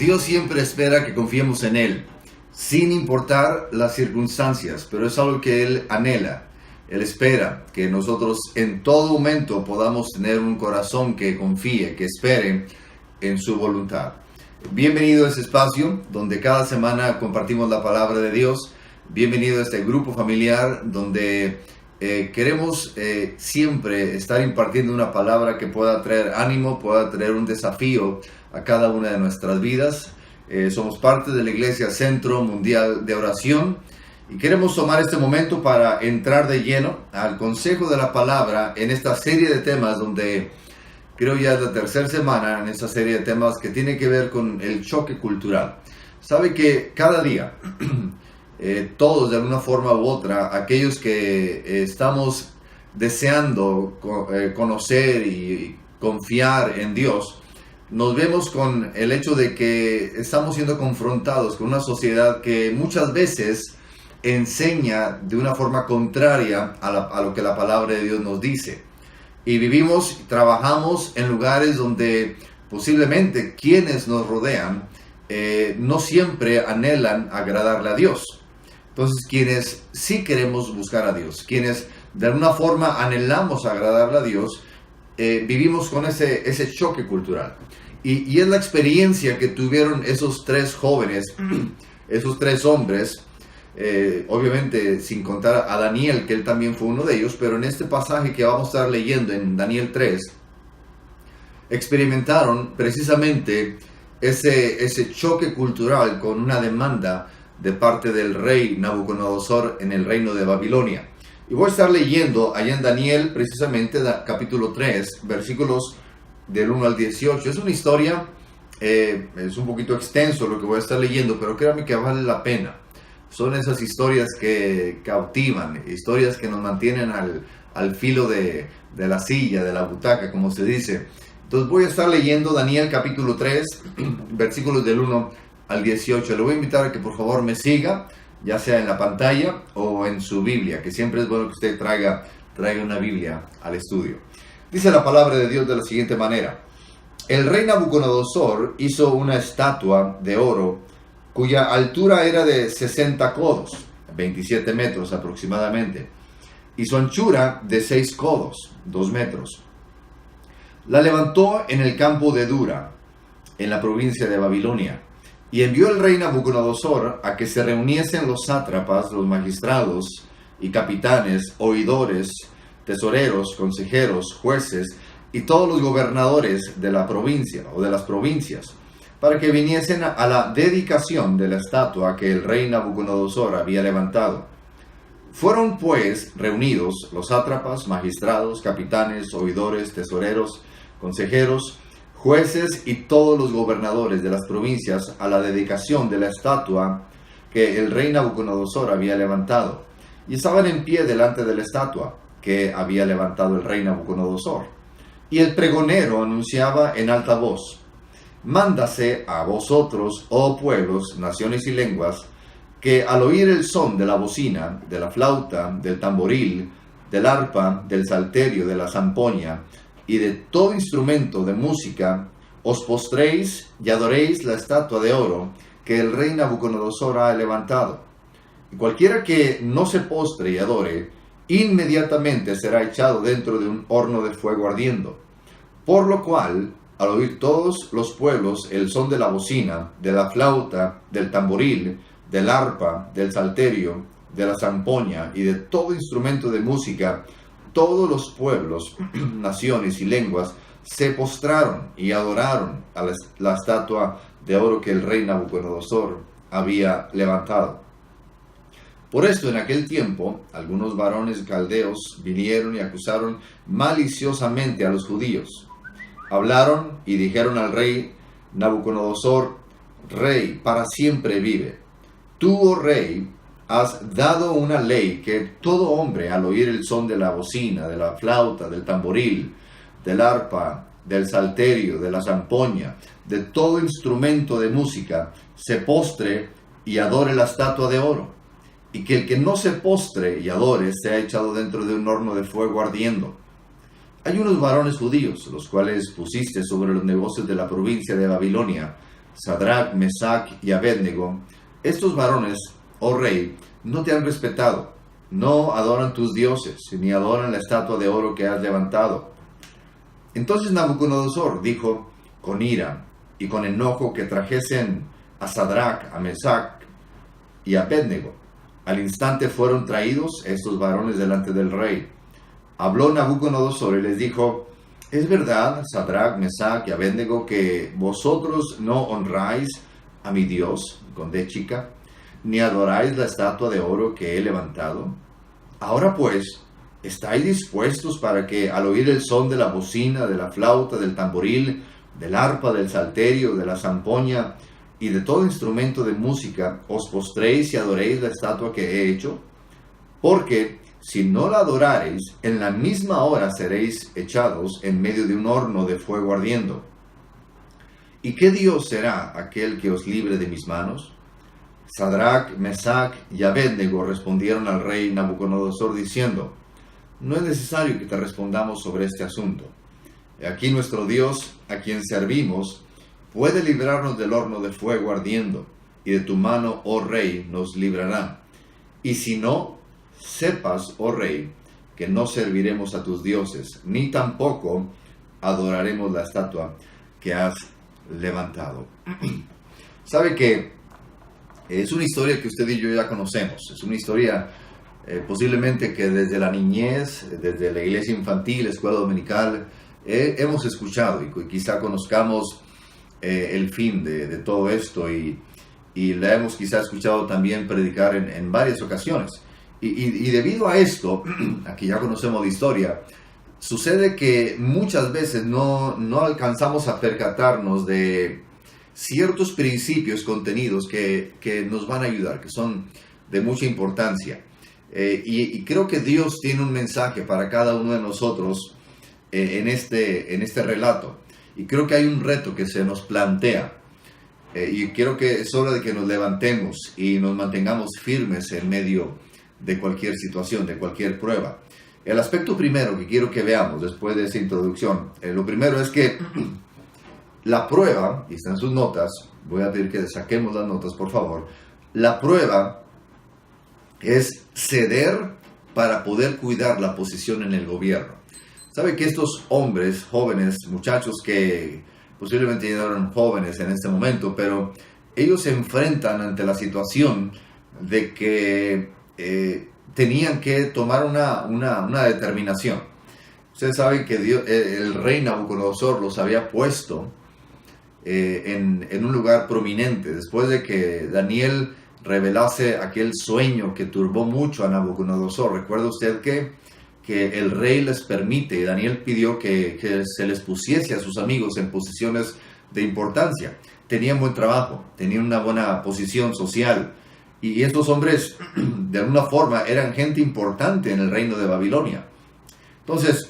Dios siempre espera que confiemos en Él, sin importar las circunstancias, pero es algo que Él anhela. Él espera que nosotros en todo momento podamos tener un corazón que confíe, que espere en su voluntad. Bienvenido a este espacio donde cada semana compartimos la palabra de Dios. Bienvenido a este grupo familiar donde queremos siempre estar impartiendo una palabra que pueda traer ánimo, pueda traer un desafío a cada una de nuestras vidas. Somos parte de la Iglesia Centro Mundial de Oración y queremos tomar este momento para entrar de lleno al consejo de la palabra en esta serie de temas donde creo ya es la tercera semana en esta serie de temas que tiene que ver con el choque cultural. Sabe que cada día todos de alguna forma u otra, aquellos que estamos deseando conocer y confiar en Dios, nos vemos con el hecho de que estamos siendo confrontados con una sociedad que muchas veces enseña de una forma contraria a lo que la palabra de Dios nos dice. Y vivimos, trabajamos en lugares donde posiblemente quienes nos rodean no siempre anhelan agradarle a Dios. Entonces, quienes sí queremos buscar a Dios, quienes de alguna forma anhelamos agradarle a Dios, vivimos con ese choque cultural. Y es la experiencia que tuvieron esos tres jóvenes, esos tres hombres, obviamente sin contar a Daniel, que él también fue uno de ellos, pero en este pasaje que vamos a estar leyendo en Daniel 3, experimentaron precisamente ese choque cultural con una demanda de parte del rey Nabucodonosor en el reino de Babilonia. Y voy a estar leyendo allá en Daniel, precisamente capítulo 3, versículos del 1 al 18. Es una historia, es un poquito extenso lo que voy a estar leyendo, pero créanme que vale la pena. Son esas historias que cautivan, historias que nos mantienen al filo de la silla, de la butaca, como se dice. Entonces voy a estar leyendo Daniel capítulo 3, versículos del 1 al 18. Le voy a invitar a que por favor me siga, ya sea en la pantalla o en su Biblia, que siempre es bueno que usted traiga una Biblia al estudio. Dice la palabra de Dios de la siguiente manera: el rey Nabucodonosor hizo una estatua de oro cuya altura era de 60 codos, 27 metros aproximadamente, y su anchura de 6 codos, 2 metros. La levantó en el campo de Dura, en la provincia de Babilonia, y envió el rey Nabucodonosor a que se reuniesen los sátrapas, los magistrados y capitanes, oidores, tesoreros, consejeros, jueces y todos los gobernadores de la provincia o de las provincias, para que viniesen a la dedicación de la estatua que el rey Nabucodonosor había levantado. Fueron pues reunidos los sátrapas, magistrados, capitanes, oidores, tesoreros, consejeros, jueces y todos los gobernadores de las provincias a la dedicación de la estatua que el rey Nabucodonosor había levantado, y estaban en pie delante de la estatua que había levantado el rey Nabucodonosor. Y el pregonero anunciaba en alta voz: mándase a vosotros, oh pueblos, naciones y lenguas, que al oír el son de la bocina, de la flauta, del tamboril, del arpa, del salterio, de la zampoña y de todo instrumento de música, os postréis y adoréis la estatua de oro que el rey Nabucodonosor ha levantado. Y cualquiera que no se postre y adore, inmediatamente será echado dentro de un horno de fuego ardiendo. Por lo cual, al oír todos los pueblos el son de la bocina, de la flauta, del tamboril, del arpa, del salterio, de la zampoña y de todo instrumento de música, todos los pueblos, naciones y lenguas se postraron y adoraron a la estatua de oro que el rey Nabucodonosor había levantado. Por esto, en aquel tiempo, algunos varones caldeos vinieron y acusaron maliciosamente a los judíos. Hablaron y dijeron al rey Nabucodonosor: Rey, para siempre vive. Tú, oh rey, has dado una ley que todo hombre, al oír el son de la bocina, de la flauta, del tamboril, del arpa, del salterio, de la zampoña, de todo instrumento de música, se postre y adore la estatua de oro, y que el que no se postre y adore sea echado dentro de un horno de fuego ardiendo. Hay unos varones judíos, los cuales pusiste sobre los negocios de la provincia de Babilonia, Sadrach, Mesach y Abednego, estos varones, oh rey, no te han respetado, no adoran tus dioses, ni adoran la estatua de oro que has levantado. Entonces Nabucodonosor dijo con ira y con enojo que trajesen a Sadrach, a Mesach y a Abednego. Al instante fueron traídos estos varones delante del rey. Habló Nabucodonosor y les dijo: ¿Es verdad, Sadrach, Mesach y Abednego, que vosotros no honráis a mi Dios, con D chica, ni adoráis la estatua de oro que he levantado? Ahora pues, ¿estáis dispuestos para que al oír el son de la bocina, de la flauta, del tamboril, del arpa, del salterio, de la zampoña y de todo instrumento de música, os postréis y adoréis la estatua que he hecho? Porque si no la adorareis, en la misma hora seréis echados en medio de un horno de fuego ardiendo. ¿Y qué Dios será aquel que os libre de mis manos? Sadrach, Mesach y Abednego respondieron al rey Nabucodonosor diciendo: no es necesario que te respondamos sobre este asunto. Aquí nuestro Dios, a quien servimos, puede librarnos del horno de fuego ardiendo, y de tu mano, oh rey, nos librará. Y si no, sepas, oh rey, que no serviremos a tus dioses, ni tampoco adoraremos la estatua que has levantado. Sabe que es una historia que usted y yo ya conocemos. Es una historia posiblemente que desde la niñez, desde la iglesia infantil, escuela dominical, hemos escuchado y quizá conozcamos el fin de todo esto y la hemos quizá escuchado también predicar en varias ocasiones. Y debido a esto, aquí ya conocemos la historia, sucede que muchas veces no alcanzamos a percatarnos de ciertos principios contenidos que nos van a ayudar, que son de mucha importancia. Y creo que Dios tiene un mensaje para cada uno de nosotros en este relato. Y creo que hay un reto que se nos plantea. Y creo que es hora de que nos levantemos y nos mantengamos firmes en medio de cualquier situación, de cualquier prueba. El aspecto primero que quiero que veamos después de esa introducción, lo primero es que la prueba, y está en sus notas, voy a pedir que saquemos las notas por favor, la prueba es ceder para poder cuidar la posición en el gobierno. ¿Sabe que estos hombres, jóvenes, muchachos que posiblemente ya eran jóvenes en este momento, pero ellos se enfrentan ante la situación de que tenían que tomar una determinación? Ustedes saben que el rey Nabucodonosor los había puesto en un lugar prominente después de que Daniel revelase aquel sueño que turbó mucho a Nabucodonosor. ¿Recuerda usted que el rey les permite, y Daniel pidió que se les pusiese a sus amigos en posiciones de importancia? Tenían buen trabajo, tenían una buena posición social, y estos hombres de alguna forma eran gente importante en el reino de Babilonia. Entonces,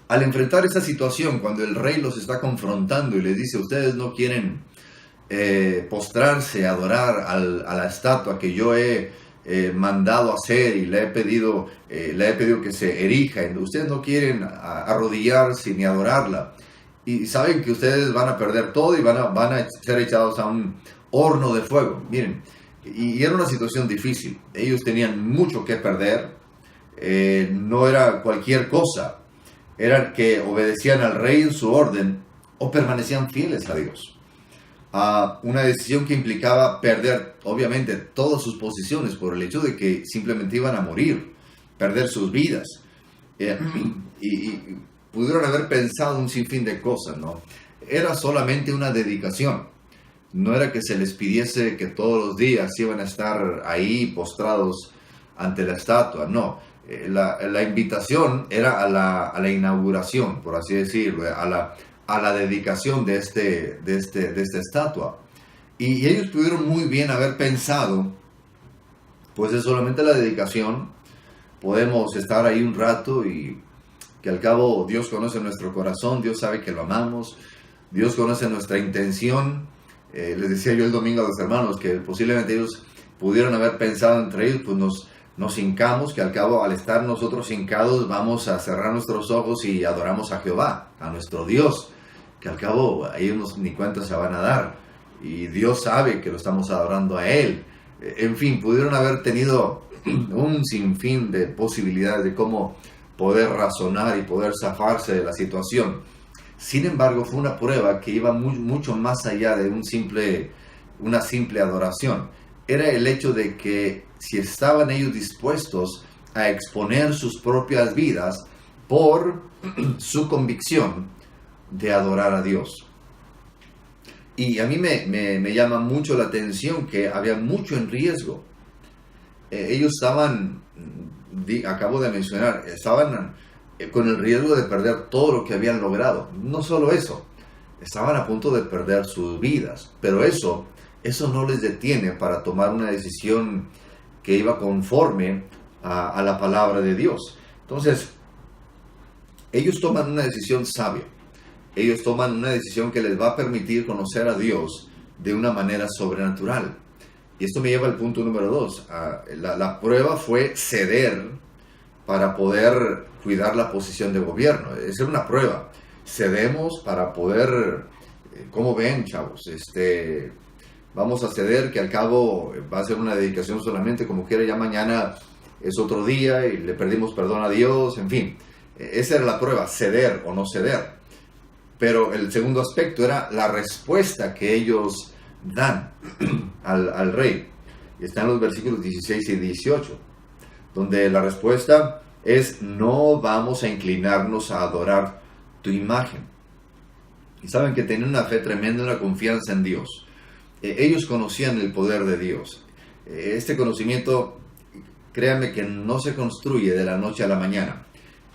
al enfrentar esa situación, cuando el rey los está confrontando y les dice: ustedes no quieren postrarse, adorar a la estatua que yo he mandado hacer y le he pedido que se erija, ustedes no quieren arrodillarse ni adorarla, y saben que ustedes van a perder todo y van a ser echados a un horno de fuego. Miren, y era una situación difícil. Ellos tenían mucho que perder. No era cualquier cosa. Era que obedecían al rey en su orden o permanecían fieles a Dios. Una decisión que implicaba perder, obviamente, todas sus posiciones por el hecho de que simplemente iban a morir, perder sus vidas. Y pudieron haber pensado un sinfín de cosas, ¿no? Era solamente una dedicación. No era que se les pidiese que todos los días iban a estar ahí postrados ante la estatua, no. La invitación era a la inauguración, por así decirlo, a la dedicación de esta estatua. Y ellos pudieron muy bien haber pensado: pues es solamente la dedicación, podemos estar ahí un rato y que al cabo Dios conoce nuestro corazón, Dios sabe que lo amamos, Dios conoce nuestra intención. Les decía yo el domingo a los hermanos que posiblemente ellos pudieron haber pensado entre ellos: pues nos hincamos, que al cabo, al estar nosotros hincados, vamos a cerrar nuestros ojos y adoramos a Jehová, a nuestro Dios, que al cabo ellos ni cuenta se van a dar. y Dios sabe que lo estamos adorando a Él. En fin, pudieron haber tenido un sinfín de posibilidades de cómo poder razonar y poder zafarse de la situación. Sin embargo, fue una prueba que iba mucho más allá de una simple adoración. Era el hecho de que si estaban ellos dispuestos a exponer sus propias vidas por su convicción de adorar a Dios. Y a mí me llama mucho la atención que había mucho en riesgo. Ellos estaban, acabo de mencionar, estaban con el riesgo de perder todo lo que habían logrado. No solo eso, estaban a punto de perder sus vidas, pero eso no les detiene para tomar una decisión que iba conforme a la palabra de Dios. Entonces, ellos toman una decisión sabia. Ellos toman una decisión que les va a permitir conocer a Dios de una manera sobrenatural. Y esto me lleva al punto número 2. La prueba fue ceder para poder cuidar la posición de gobierno. Esa era una prueba. Cedemos para poder, ¿cómo ven, chavos? Vamos a ceder, que al cabo va a ser una dedicación solamente, como quiera, ya mañana es otro día y le pedimos perdón a Dios, en fin. Esa era la prueba, ceder o no ceder. Pero el segundo aspecto era la respuesta que ellos dan al rey. Y está en los versículos 16 y 18, donde la respuesta es: no vamos a inclinarnos a adorar tu imagen. Y saben que tenían una fe tremenda, una confianza en Dios. Ellos conocían el poder de Dios. Este conocimiento, créanme que no se construye de la noche a la mañana.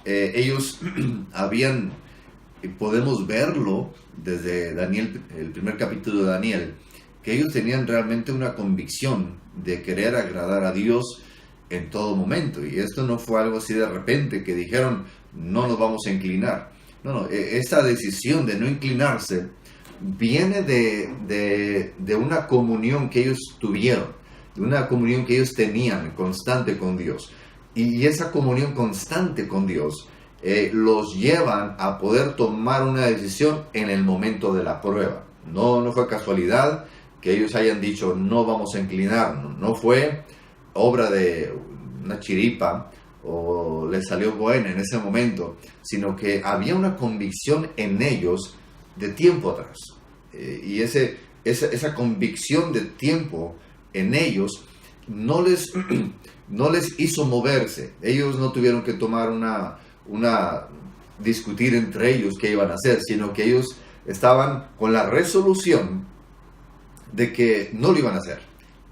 Ellos podemos verlo desde Daniel, el primer capítulo de Daniel, que ellos tenían realmente una convicción de querer agradar a Dios en todo momento. Y esto no fue algo así de repente que dijeron, no nos vamos a inclinar. No, esta decisión de no inclinarse viene de una comunión que ellos tuvieron, de una comunión que ellos tenían constante con Dios. Y esa comunión constante con Dios los llevan a poder tomar una decisión en el momento de la prueba. No fue casualidad que ellos hayan dicho no vamos a inclinarnos. No fue obra de una chiripa o les salió buena en ese momento, sino que había una convicción en ellos de tiempo atrás. Y esa convicción de tiempo en ellos no les hizo moverse. Ellos no tuvieron que tomar discutir entre ellos qué iban a hacer, sino que ellos estaban con la resolución de que no lo iban a hacer,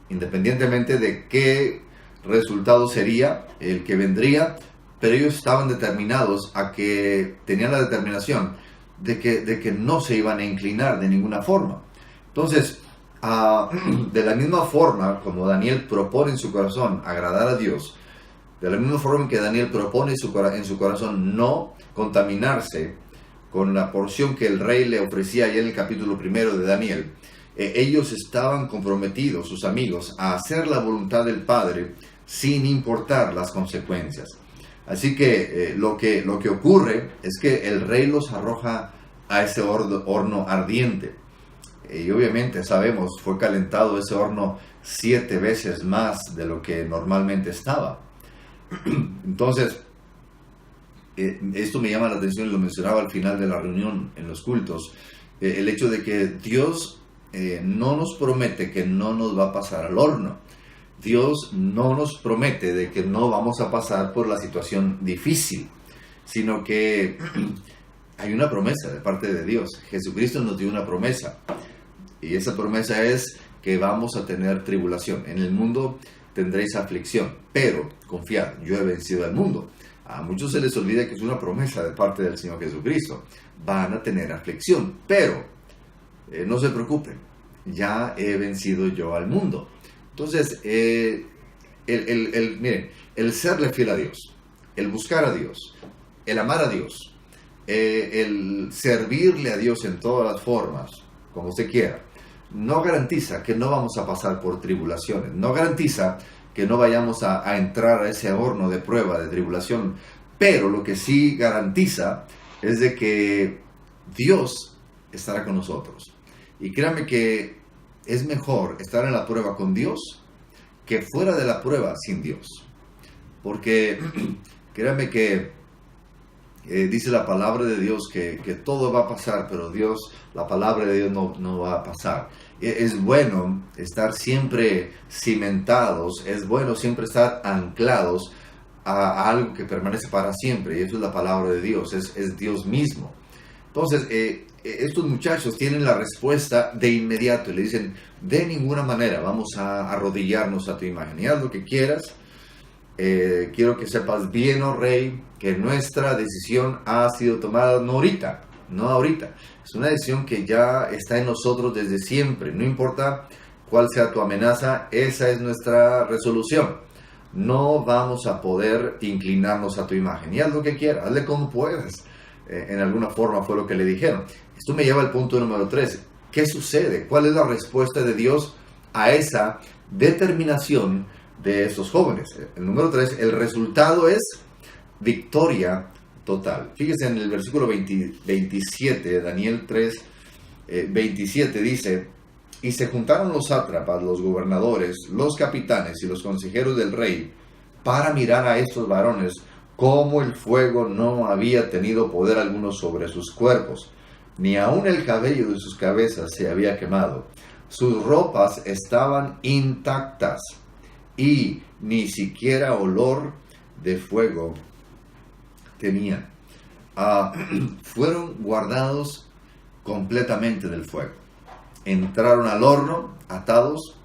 independientemente de qué resultado sería el que vendría, pero ellos estaban determinados tenían la determinación de que no se iban a inclinar de ninguna forma. Entonces, de la misma forma como Daniel propone en su corazón agradar a Dios, de la misma forma en que Daniel propone en su corazón no contaminarse con la porción que el rey le ofrecía allá en el capítulo 1 de Daniel, ellos estaban comprometidos, sus amigos, a hacer la voluntad del Padre sin importar las consecuencias. Así que lo que ocurre es que el rey los arroja a ese horno ardiente. Y obviamente sabemos, fue calentado ese horno 7 veces más de lo que normalmente estaba. Entonces, esto me llama la atención y lo mencionaba al final de la reunión en los cultos. El hecho de que Dios no nos promete que no nos va a pasar al horno. Dios no nos promete de que no vamos a pasar por la situación difícil, sino que hay una promesa de parte de Dios. Jesucristo nos dio una promesa, y esa promesa es que vamos a tener tribulación. En el mundo tendréis aflicción, pero confiad, yo he vencido al mundo. A muchos se les olvida que es una promesa de parte del Señor Jesucristo. Van a tener aflicción, pero no se preocupen, ya he vencido yo al mundo. Entonces, miren, el serle fiel a Dios, el buscar a Dios, el amar a Dios, el servirle a Dios en todas las formas, como usted quiera, no garantiza que no vamos a pasar por tribulaciones, no garantiza que no vayamos a entrar a ese horno de prueba, de tribulación, pero lo que sí garantiza es de que Dios estará con nosotros. Y créanme que es mejor estar en la prueba con Dios que fuera de la prueba sin Dios. Porque créanme que dice la palabra de Dios que todo va a pasar, pero Dios, la palabra de Dios no va a pasar. Es bueno estar siempre cimentados, es bueno siempre estar anclados a algo que permanece para siempre, y eso es la palabra de Dios, es Dios mismo. Entonces, estos muchachos tienen la respuesta de inmediato y le dicen, de ninguna manera vamos a arrodillarnos a tu imagen, y haz lo que quieras. Quiero que sepas bien, oh rey, que nuestra decisión ha sido tomada no ahorita. Es una decisión que ya está en nosotros desde siempre. No importa cuál sea tu amenaza, esa es nuestra resolución. No vamos a poder inclinarnos a tu imagen. Y haz lo que quieras, hazle como puedas. En alguna forma fue lo que le dijeron. Esto me lleva al punto número 13. ¿Qué sucede? ¿Cuál es la respuesta de Dios a esa determinación de estos jóvenes? El número 3, el resultado es victoria total. Fíjese en el versículo 27, Daniel 3, 27 dice, y se juntaron los sátrapas, los gobernadores, los capitanes y los consejeros del rey para mirar a estos varones, como el fuego no había tenido poder alguno sobre sus cuerpos, ni aun el cabello de sus cabezas se había quemado. Sus ropas estaban intactas y ni siquiera olor de fuego tenían. Fueron guardados completamente del fuego. Entraron al horno atados,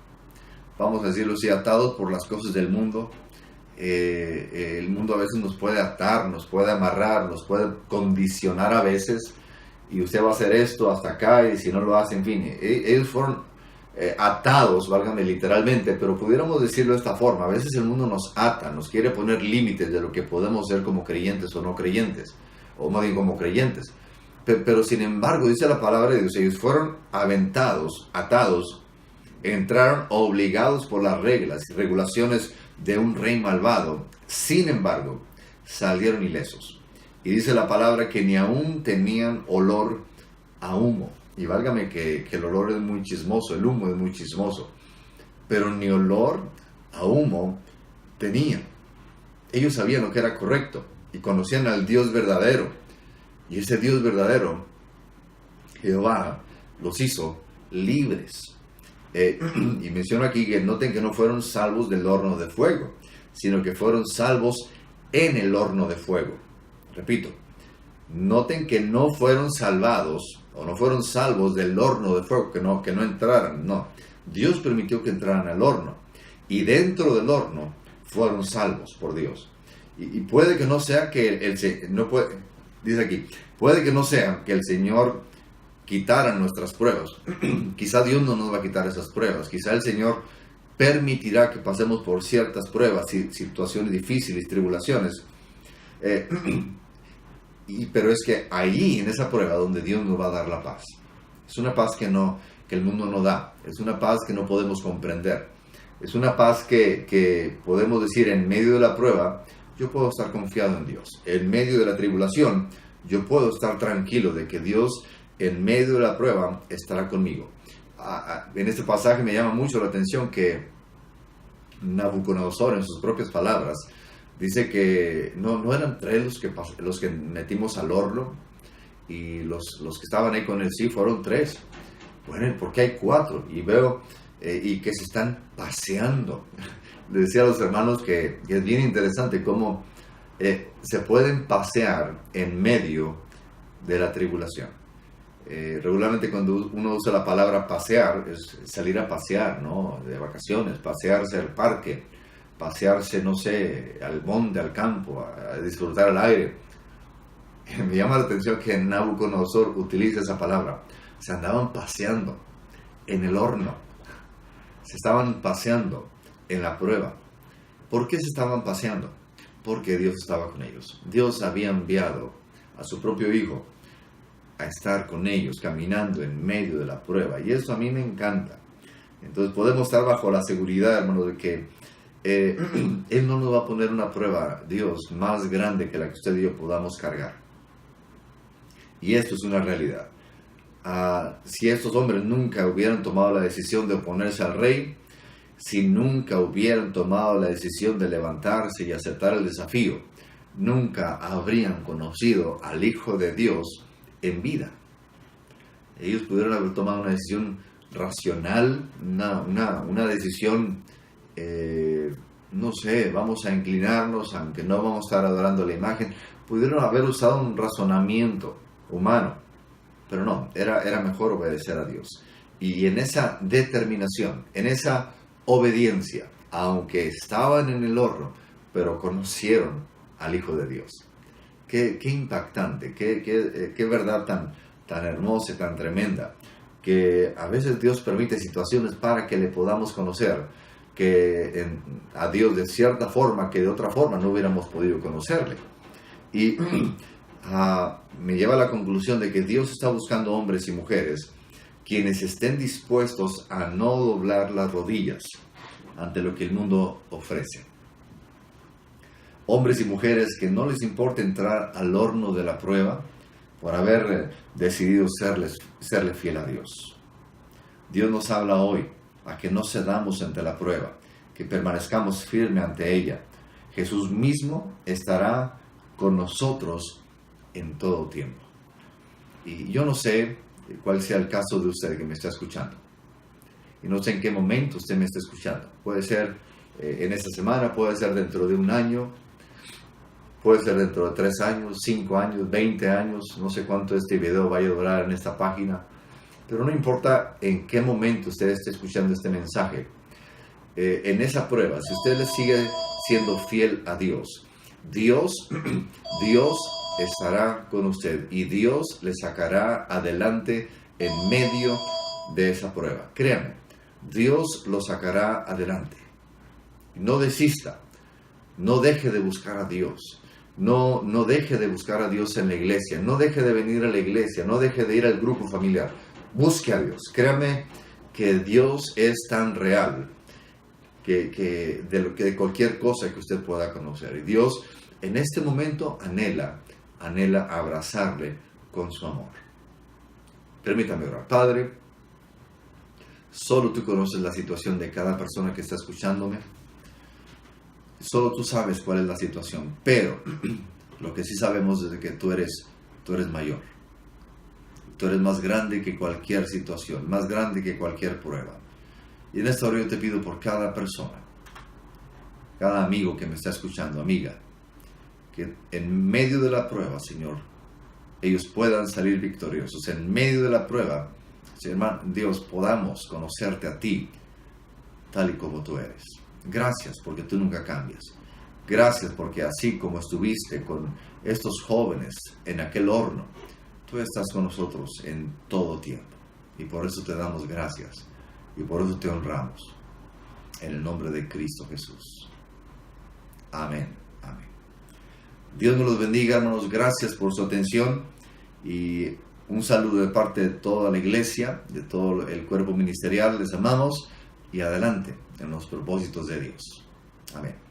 vamos a decirlo así, atados por las cosas del mundo. El mundo a veces nos puede atar, nos puede amarrar, nos puede condicionar a veces, y usted va a hacer esto hasta acá, y si no lo hace, en fin, ellos fueron atados, válgame literalmente, pero pudiéramos decirlo de esta forma. A veces el mundo nos ata, nos quiere poner límites de lo que podemos ser como creyentes o no creyentes, o más bien como creyentes, pero sin embargo dice la palabra de Dios, ellos fueron aventados, atados, entraron obligados por las reglas y regulaciones de un rey malvado. Sin embargo, salieron ilesos. Y dice la palabra que ni aún tenían olor a humo. Y válgame que el olor es muy chismoso, el humo es muy chismoso. Pero ni olor a humo tenían. Ellos sabían lo que era correcto y conocían al Dios verdadero. Y ese Dios verdadero, Jehová, los hizo libres. Y menciono aquí que noten que no fueron salvos del horno de fuego, sino que fueron salvos en el horno de fuego. Repito, noten que no fueron salvados o no fueron salvos del horno de fuego, que no entraran, no. Dios permitió que entraran al horno, y dentro del horno fueron salvos por Dios. Y puede que no sea que dice aquí, puede que no sea que el Señor quitara nuestras pruebas. Quizá Dios no nos va a quitar esas pruebas. Quizá el Señor permitirá que pasemos por ciertas pruebas, situaciones difíciles, tribulaciones. Pero es que ahí, en esa prueba, donde Dios nos va a dar la paz. Es una paz que el mundo no da. Es una paz que no podemos comprender. Es una paz que podemos decir, en medio de la prueba, yo puedo estar confiado en Dios. En medio de la tribulación, yo puedo estar tranquilo de que Dios, en medio de la prueba, estará conmigo. En este pasaje me llama mucho la atención que Nabucodonosor, en sus propias palabras, dice que no eran 3 los que metimos al horno, y los que estaban ahí con él, sí, fueron 3. Bueno, ¿por qué hay 4? Y veo, y que se están paseando. Le decía a los hermanos que es bien interesante cómo se pueden pasear en medio de la tribulación. Regularmente cuando uno usa la palabra pasear, es salir a pasear, ¿no? De vacaciones, pasearse al parque, pasearse, no sé, al monte, al campo, a disfrutar el aire. Me llama la atención que Nabucodonosor utiliza esa palabra. Se andaban paseando en el horno, se estaban paseando en la prueba. ¿Por qué se estaban paseando? Porque Dios estaba con ellos. Dios había enviado a su propio Hijo a estar con ellos, caminando en medio de la prueba. Y eso a mí me encanta. Entonces podemos estar bajo la seguridad, hermano, de que Él no nos va a poner una prueba, Dios, más grande que la que usted y yo podamos cargar. Y esto es una realidad. si estos hombres nunca hubieran tomado la decisión de oponerse al rey, si nunca hubieran tomado la decisión de levantarse y aceptar el desafío, nunca habrían conocido al Hijo de Dios en vida. Ellos pudieron haber tomado una decisión racional, una decisión, no sé, vamos a inclinarnos, aunque no vamos a estar adorando la imagen. Pudieron haber usado un razonamiento humano, pero no, era mejor obedecer a Dios. Y en esa determinación, en esa obediencia, aunque estaban en el horno, pero conocieron al Hijo de Dios. Qué impactante, qué verdad tan hermosa y tan tremenda, que a veces Dios permite situaciones para que le podamos conocer a Dios de cierta forma que de otra forma no hubiéramos podido conocerle. Y me lleva a la conclusión de que Dios está buscando hombres y mujeres quienes estén dispuestos a no doblar las rodillas ante lo que el mundo ofrece. Hombres y mujeres que no les importa entrar al horno de la prueba por haber decidido serle fiel a Dios. Dios nos habla hoy a que no cedamos ante la prueba, que permanezcamos firmes ante ella. Jesús mismo estará con nosotros en todo tiempo. Y yo no sé cuál sea el caso de usted que me está escuchando. Y no sé en qué momento usted me está escuchando. Puede ser en esta semana, puede ser dentro de un año, puede ser dentro de 3 años, 5 años, 20 años. No sé cuánto este video vaya a durar en esta página. Pero no importa en qué momento usted esté escuchando este mensaje. En esa prueba, si usted le sigue siendo fiel a Dios, Dios estará con usted y Dios le sacará adelante en medio de esa prueba. Créanme, Dios lo sacará adelante. No desista, no deje de buscar a Dios, no deje de buscar a Dios en la iglesia, no deje de venir a la iglesia, no deje de ir al grupo familiar. Busque a Dios. Créame que Dios es tan real que de cualquier cosa que usted pueda conocer. Y Dios en este momento anhela abrazarle con su amor. Permítame orar. Padre, solo tú conoces la situación de cada persona que está escuchándome. Solo tú sabes cuál es la situación. Pero lo que sí sabemos es que tú eres mayor. Tú eres más grande que cualquier situación, más grande que cualquier prueba. Y en esta hora yo te pido por cada persona, cada amigo que me está escuchando, amiga, que en medio de la prueba, Señor, ellos puedan salir victoriosos. En medio de la prueba, Señor, Dios, podamos conocerte a ti tal y como tú eres. Gracias porque tú nunca cambias. Gracias porque así como estuviste con estos jóvenes en aquel horno, tú estás con nosotros en todo tiempo. Y por eso te damos gracias. Y por eso te honramos. En el nombre de Cristo Jesús. Amén. Amén. Dios nos los bendiga, hermanos. Gracias por su atención. Y un saludo de parte de toda la iglesia, de todo el cuerpo ministerial. Les amamos. Y adelante en los propósitos de Dios. Amén.